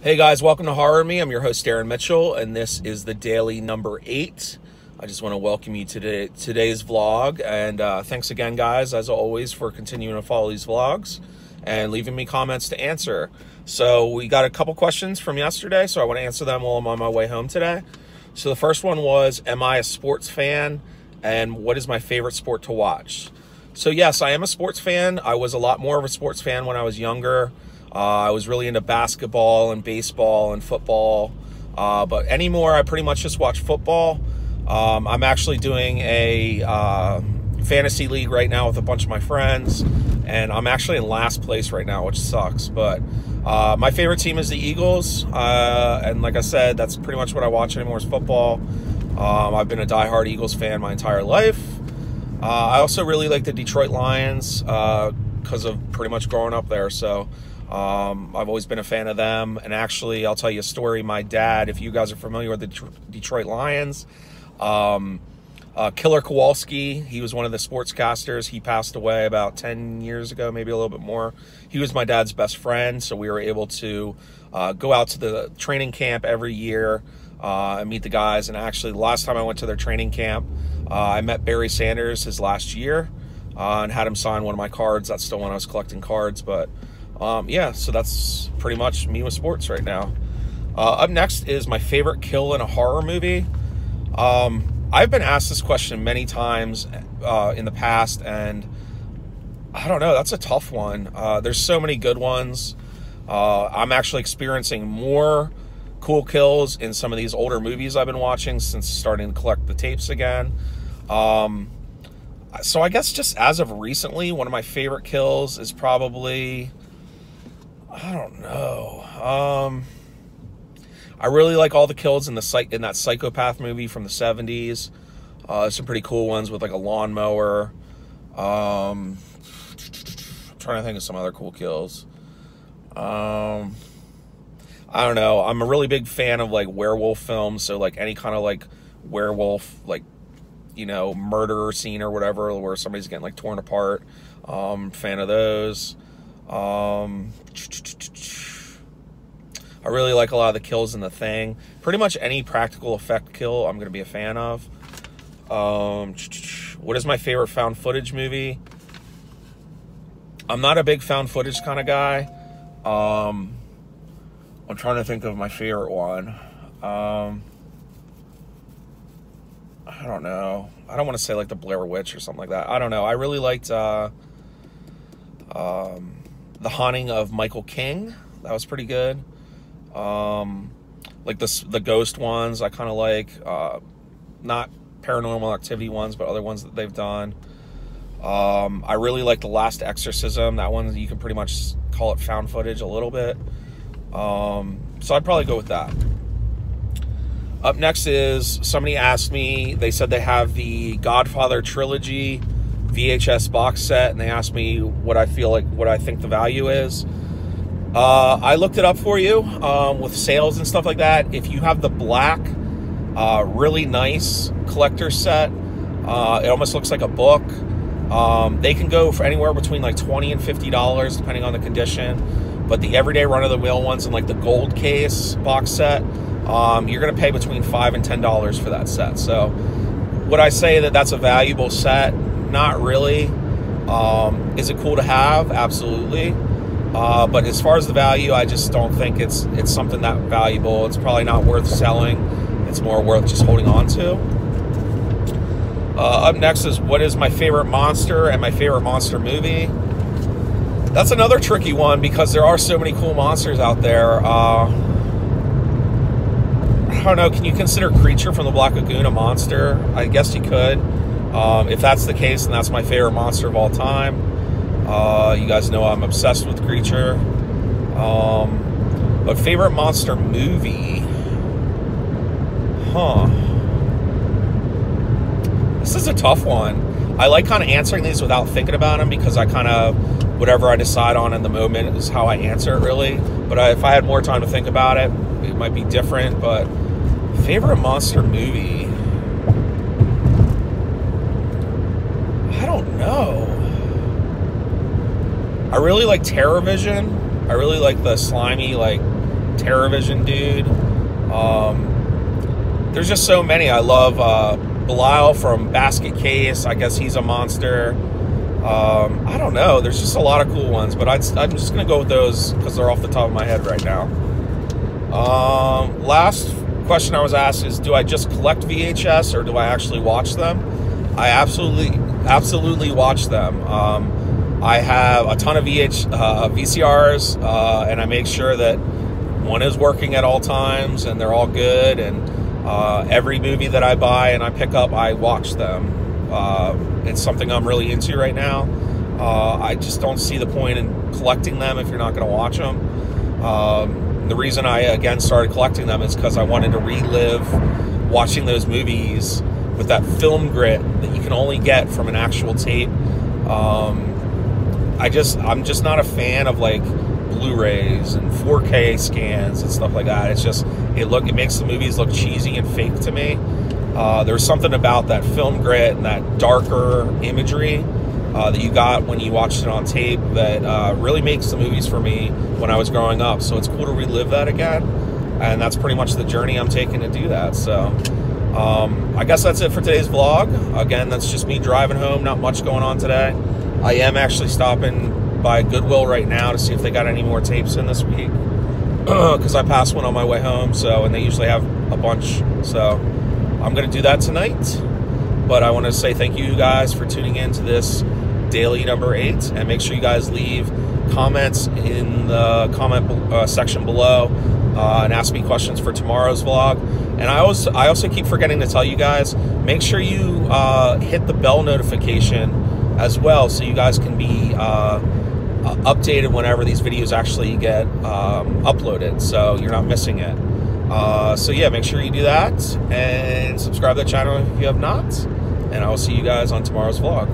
Hey guys, welcome to Horror Me. I'm your host Darren Mitchell, and this is the daily number 8. I just want to welcome you to today's vlog, and thanks again, guys, as always, for continuing to follow these vlogs and leaving me comments to answer. So we got a couple questions from yesterday, so I want to answer them while I'm on my way home today. So the first one was, am I a sports fan, and what is my favorite sport to watch? So yes, I am a sports fan. I was a lot more of a sports fan when I was younger. I was really into basketball and baseball and football, but anymore I pretty much just watch football. I'm actually doing a fantasy league right now with a bunch of my friends, and I'm actually in last place right now, which sucks, but my favorite team is the Eagles, and like I said, that's pretty much what I watch anymore is football. I've been a diehard Eagles fan my entire life. I also really like the Detroit Lions because of pretty much growing up there, so I've always been a fan of them. And actually, I'll tell you a story. My dad, if you guys are familiar with the Detroit Lions, Killer Kowalski, he was one of the sportscasters. He passed away about 10 years ago, maybe a little bit more. He was my dad's best friend, so we were able to go out to the training camp every year and meet the guys. And actually, the last time I went to their training camp, I met Barry Sanders his last year and had him sign one of my cards. That's still when I was collecting cards, but yeah, so that's pretty much me with sports right now. Up next is my favorite kill in a horror movie. I've been asked this question many times in the past, and I don't know, that's a tough one. There's so many good ones. I'm actually experiencing more cool kills in some of these older movies I've been watching since starting to collect the tapes again. So I guess just as of recently, one of my favorite kills is probably, I don't know. I really like all the kills in that Psychopath movie from the 70s. Some pretty cool ones with like a lawnmower. I'm trying to think of some other cool kills. I don't know. I'm a really big fan of like werewolf films, so like any kind of like werewolf, like, you know, murder scene or whatever, where somebody's getting like torn apart. Fan of those. I really like a lot of the kills in The Thing. Pretty much any practical effect kill I'm going to be a fan of. What is my favorite found footage movie? I'm not a big found footage kind of guy. I'm trying to think of my favorite one. I don't know. I don't want to say like the Blair Witch or something like that. I don't know. I really liked The Haunting of Michael King. That was pretty good. Like the ghost ones, I kind of like, not Paranormal Activity ones, but other ones that they've done. I really like The Last Exorcism. That one, you can pretty much call it found footage a little bit. So I'd probably go with that. Up next is, somebody asked me, they said they have the Godfather trilogy VHS box set, and they asked me what I think the value is. I looked it up for you with sales and stuff like that. If you have the black, really nice collector set, it almost looks like a book. They can go for anywhere between like $20 and $50 depending on the condition. But the everyday run-of-the-mill ones in like the gold case box set, you're going to pay between $5 and $10 for that set. So would I say that that's a valuable set? Not really. Is it cool to have? Absolutely. But as far as the value, I just don't think it's something that valuable. It's probably not worth selling. It's more worth just holding on to. Up next is, what is my favorite monster and my favorite monster movie? That's another tricky one because there are so many cool monsters out there. I don't know, can you consider Creature from the Black Lagoon a monster? I guess you could. If that's the case, then that's my favorite monster of all time. You guys know I'm obsessed with Creature. But favorite monster movie? This is a tough one. I like kind of answering these without thinking about them because I kind of, whatever I decide on in the moment is how I answer it, really. But if I had more time to think about it, it might be different. But favorite monster movie? I don't know. I really like Terror Vision. I really like the slimy, like, TerraVision dude. There's just so many. I love Belial from Basket Case. I guess he's a monster. I don't know. There's just a lot of cool ones, but I'm just going to go with those because they're off the top of my head right now. Last question I was asked is, do I just collect VHS or do I actually watch them? I absolutely watch them. I have a ton of VCRs, and I make sure that one is working at all times and they're all good, and every movie that I buy and I pick up, I watch them. It's something I'm really into right now. I just don't see the point in collecting them if you're not going to watch them. The reason I, again, started collecting them is because I wanted to relive watching those movies with that film grit that you can only get from an actual tape. I'm just not a fan of like Blu-rays and 4K scans and stuff like that. It's just, it makes the movies look cheesy and fake to me. There's something about that film grit and that darker imagery that you got when you watched it on tape that really makes the movies for me when I was growing up. So it's cool to relive that again, and that's pretty much the journey I'm taking to do that. So I guess that's it for today's vlog. Again, that's just me driving home, not much going on today. I am actually stopping by Goodwill right now to see if they got any more tapes in this week, because I passed one on my way home, and they usually have a bunch. So I'm going to do that tonight. But I want to say thank you guys for tuning in to this daily number 8, and make sure you guys leave comments in the comment section below and ask me questions for tomorrow's vlog. And I also keep forgetting to tell you guys, make sure you hit the bell notification as well, so you guys can be updated whenever these videos actually get uploaded, so you're not missing it. So yeah, make sure you do that and subscribe to the channel if you have not, and I will see you guys on tomorrow's vlog.